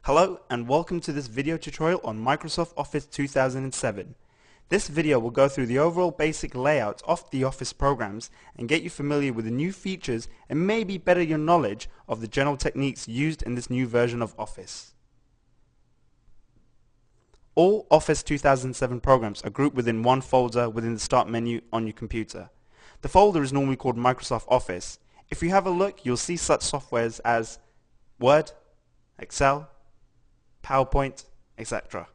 Hello and welcome to this video tutorial on Microsoft Office 2007. This video will go through the overall basic layout of the Office programs and get you familiar with the new features and maybe better your knowledge of the general techniques used in this new version of Office. All Office 2007 programs are grouped within one folder within the Start menu on your computer. The folder is normally called Microsoft Office. If you have a look, you'll see such softwares as Word, Excel, PowerPoint, etc.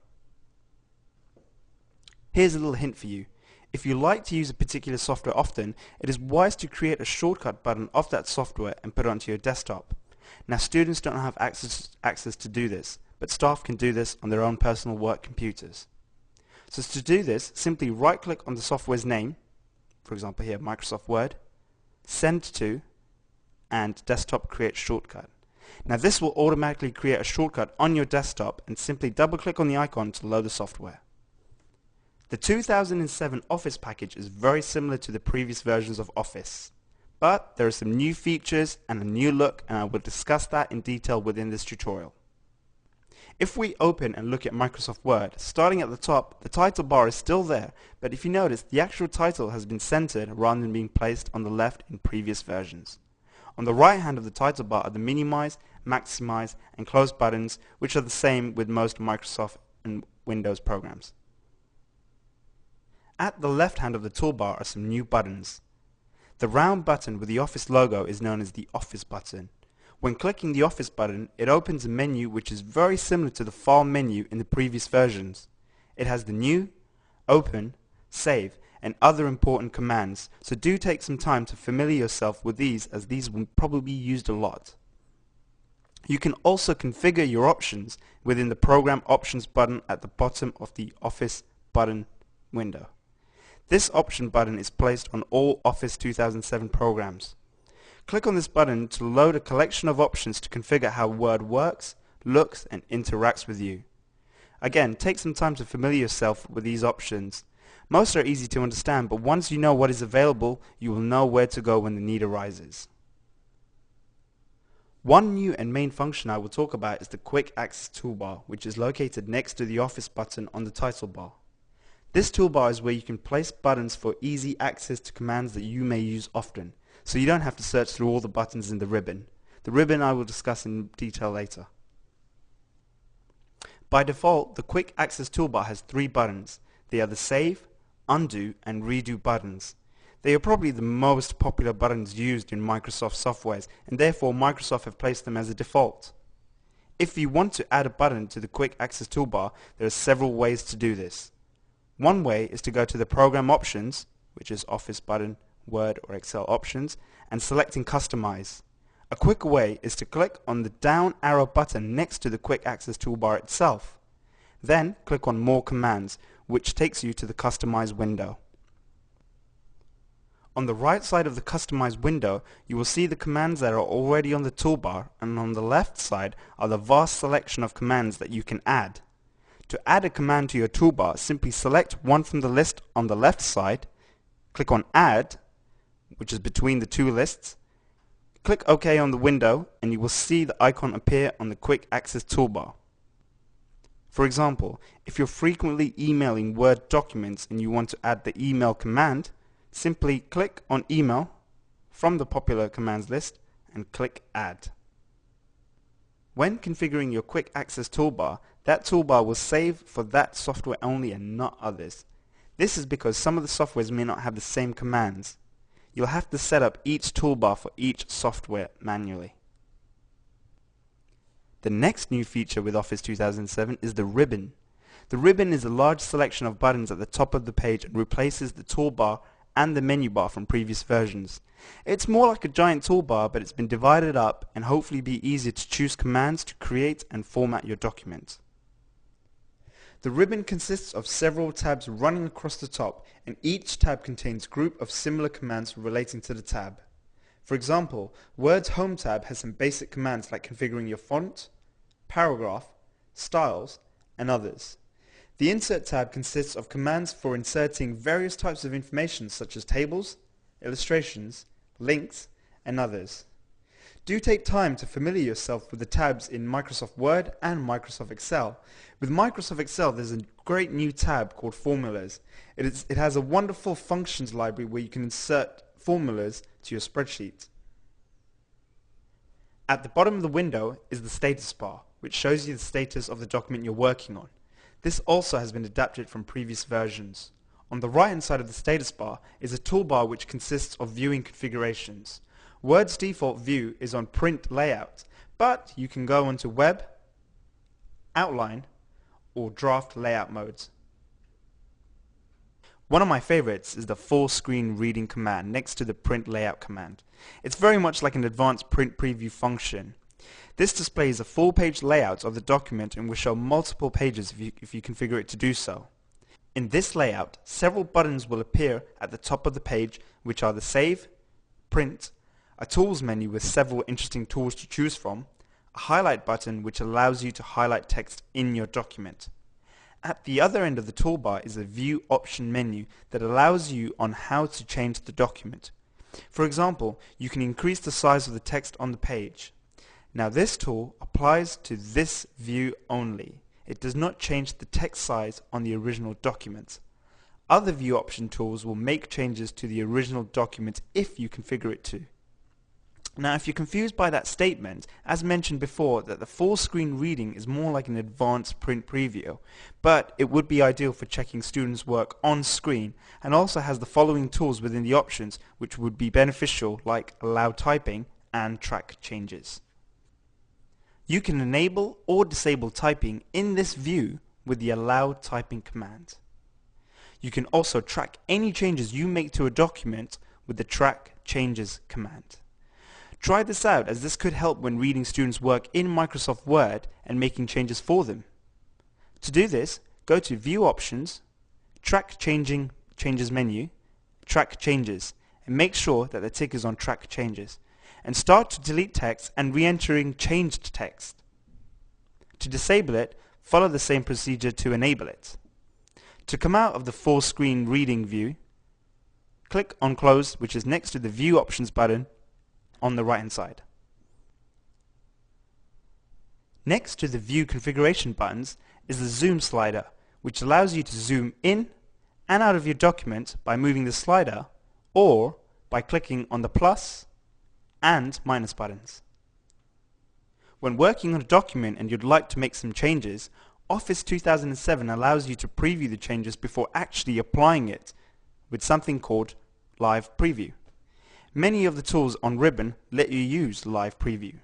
Here's a little hint for you. If you like to use a particular software often, it is wise to create a shortcut button of that software and put it onto your desktop. Now students don't have access to do this, but staff can do this on their own personal work computers. So to do this, simply right click on the software's name, for example here Microsoft Word, send to, and desktop create shortcut. Now this will automatically create a shortcut on your desktop and simply double click on the icon to load the software. The 2007 Office package is very similar to the previous versions of Office, but there are some new features and a new look, and I will discuss that in detail within this tutorial. If we open and look at Microsoft Word, starting at the top, the title bar is still there, but if you notice, the actual title has been centered rather than being placed on the left in previous versions. On the right hand of the title bar are the minimize, maximize, and close buttons, which are the same with most Microsoft and Windows programs. At the left hand of the toolbar are some new buttons. The round button with the Office logo is known as the Office button. When clicking the Office button, it opens a menu which is very similar to the File menu in the previous versions. It has the New, Open, Save, and other important commands, so do take some time to familiar yourself with these, as these will probably be used a lot. You can also configure your options within the Program Options button at the bottom of the Office button window. This option button is placed on all Office 2007 programs. Click on this button to load a collection of options to configure how Word works, looks, and interacts with you. Again, take some time to familiar yourself with these options. Most are easy to understand, but once you know what is available, you will know where to go when the need arises. One new and main function I will talk about is the Quick Access toolbar, which is located next to the Office button on the title bar. This toolbar is where you can place buttons for easy access to commands that you may use often, so you don't have to search through all the buttons in the ribbon. The ribbon I will discuss in detail later. By default, the Quick Access toolbar has three buttons. They are the Save, Undo, and Redo buttons. They are probably the most popular buttons used in Microsoft softwares, and therefore Microsoft have placed them as a default. If you want to add a button to the Quick Access toolbar, there are several ways to do this. One way is to go to the Program Options, which is Office button, Word or Excel options, and selecting Customize. A quick way is to click on the down arrow button next to the Quick Access toolbar itself. Then click on More Commands, which takes you to the Customize window. On the right side of the Customize window, you will see the commands that are already on the toolbar, and on the left side are the vast selection of commands that you can add. To add a command to your toolbar, simply select one from the list on the left side, click on Add, which is between the two lists, click OK on the window, and you will see the icon appear on the Quick Access toolbar. For example, if you're frequently emailing Word documents and you want to add the email command, simply click on Email from the popular commands list and click Add. When configuring your Quick Access toolbar, that toolbar will save for that software only and not others. This is because some of the softwares may not have the same commands. You'll have to set up each toolbar for each software manually. The next new feature with Office 2007 is the ribbon. The ribbon is a large selection of buttons at the top of the page and replaces the toolbar and the menu bar from previous versions. It's more like a giant toolbar, but it's been divided up and hopefully be easier to choose commands to create and format your document. The ribbon consists of several tabs running across the top, and each tab contains a group of similar commands relating to the tab. For example, Word's Home tab has some basic commands like configuring your font, paragraph, styles, and others. The Insert tab consists of commands for inserting various types of information such as tables, illustrations, links, and others. Do take time to familiar yourself with the tabs in Microsoft Word and Microsoft Excel. With Microsoft Excel, there's a great new tab called Formulas. It has a wonderful functions library where you can insert formulas to your spreadsheet. At the bottom of the window is the status bar, which shows you the status of the document you're working on. This also has been adapted from previous versions. On the right hand side of the status bar is a toolbar which consists of viewing configurations. Word's default view is on print layout, but you can go onto web, outline, or draft layout modes. One of my favorites is the full screen reading command next to the print layout command. It's very much like an advanced print preview function. This displays a full page layout of the document and will show multiple pages if you configure it to do so. In this layout, several buttons will appear at the top of the page, which are the Save, Print, a Tools menu with several interesting tools to choose from, a Highlight button which allows you to highlight text in your document. At the other end of the toolbar is a View Option menu that allows you on how to change the document. For example, you can increase the size of the text on the page. Now this tool applies to this view only. It does not change the text size on the original document. Other View Option tools will make changes to the original document if you configure it to. Now if you're confused by that statement, as mentioned before that the full screen reading is more like an advanced print preview, but it would be ideal for checking students' work on screen and also has the following tools within the options which would be beneficial, like allow typing and track changes. You can enable or disable typing in this view with the allow typing command. You can also track any changes you make to a document with the track changes command. Try this out, as this could help when reading students' work in Microsoft Word and making changes for them. To do this, go to View Options, Track Changes menu, Track Changes, and make sure that the tick is on Track Changes, and start to delete text and re-entering changed text. To disable it, follow the same procedure to enable it. To come out of the full screen reading view, click on Close, which is next to the View Options button on the right hand side. Next to the View Configuration buttons is the Zoom slider, which allows you to zoom in and out of your document by moving the slider or by clicking on the plus and minus buttons. When working on a document and you'd like to make some changes, Office 2007 allows you to preview the changes before actually applying it with something called Live Preview. Many of the tools on Ribbon let you use Live Preview.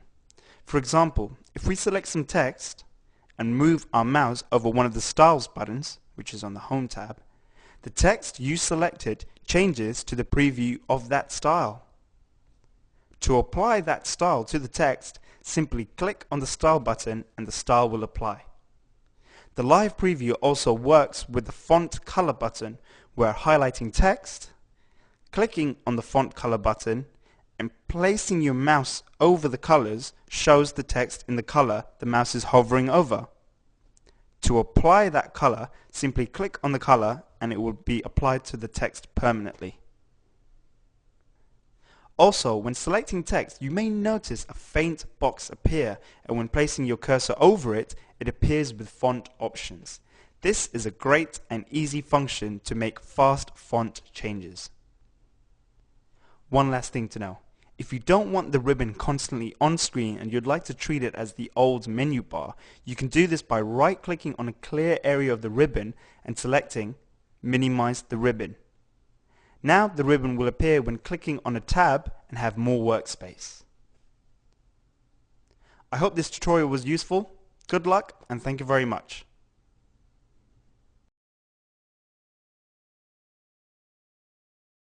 For example, if we select some text and move our mouse over one of the Styles buttons, which is on the Home tab, the text you selected changes to the preview of that style. To apply that style to the text, simply click on the Style button and the style will apply. The Live Preview also works with the Font Color button, where highlighting text, clicking on the font color button, and placing your mouse over the colors shows the text in the color the mouse is hovering over. To apply that color, simply click on the color and it will be applied to the text permanently. Also, when selecting text, you may notice a faint box appear, and when placing your cursor over it, it appears with font options. This is a great and easy function to make fast font changes. One last thing to know. If you don't want the ribbon constantly on screen and you'd like to treat it as the old menu bar, you can do this by right-clicking on a clear area of the ribbon and selecting Minimize the ribbon. Now the ribbon will appear when clicking on a tab and have more workspace. I hope this tutorial was useful. Good luck and thank you very much.